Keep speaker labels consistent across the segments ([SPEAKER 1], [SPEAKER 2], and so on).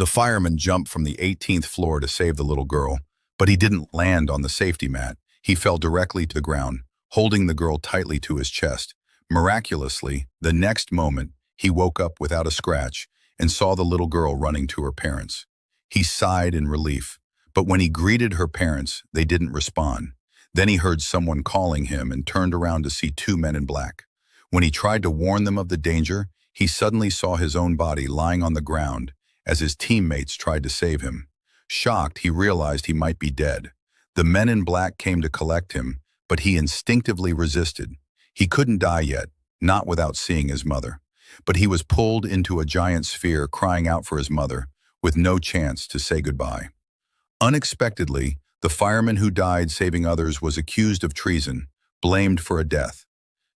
[SPEAKER 1] The fireman jumped from the 18th floor to save the little girl, but he didn't land on the safety mat. He fell directly to the ground, holding the girl tightly to his chest. Miraculously, the next moment, he woke up without a scratch and saw the little girl running to her parents. He sighed in relief, but when he greeted her parents, they didn't respond. Then he heard someone calling him and turned around to see two men in black. When he tried to warn them of the danger, he suddenly saw his own body lying on the ground as his teammates tried to save him. Shocked, he realized he might be dead. The men in black came to collect him, but he instinctively resisted. He couldn't die yet, not without seeing his mother. But he was pulled into a giant sphere, crying out for his mother, with no chance to say goodbye. Unexpectedly, the fireman who died saving others was accused of treason, blamed for a death.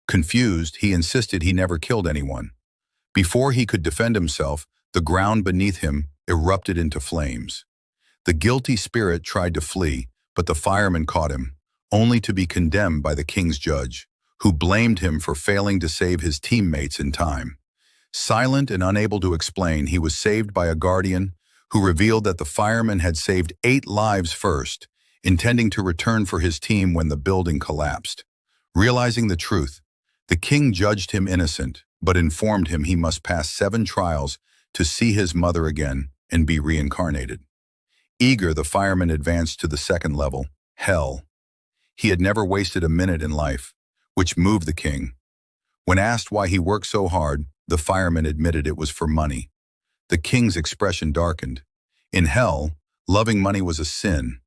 [SPEAKER 1] Confused, he insisted he never killed anyone. Before he could defend himself, the ground beneath him erupted into flames. The guilty spirit tried to flee, but the fireman caught him, only to be condemned by the king's judge, who blamed him for failing to save his teammates in time. Silent and unable to explain, he was saved by a guardian who revealed that the fireman had saved 8 lives first, intending to return for his team when the building collapsed. Realizing the truth, the king judged him innocent, but informed him he must pass 7 trials to see his mother again and be reincarnated. Eager, the fireman advanced to the second level, hell. He had never wasted a minute in life, which moved the king. When asked why he worked so hard, the fireman admitted it was for money. The king's expression darkened. In hell, loving money was a sin.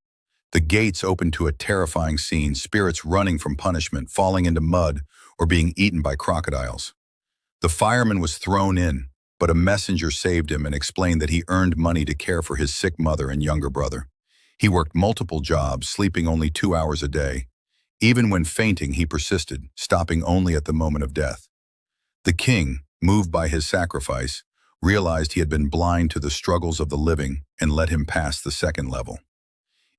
[SPEAKER 1] The gates opened to a terrifying scene, spirits running from punishment, falling into mud, or being eaten by crocodiles. The fireman was thrown in, but a messenger saved him and explained that he earned money to care for his sick mother and younger brother. He worked multiple jobs, sleeping only 2 hours a day. Even when fainting, he persisted, stopping only at the moment of death. The king, moved by his sacrifice, realized he had been blind to the struggles of the living and let him pass the second level.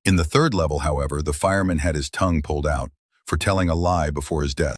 [SPEAKER 1] In the third level, however, the fireman had his tongue pulled out for telling a lie before his death.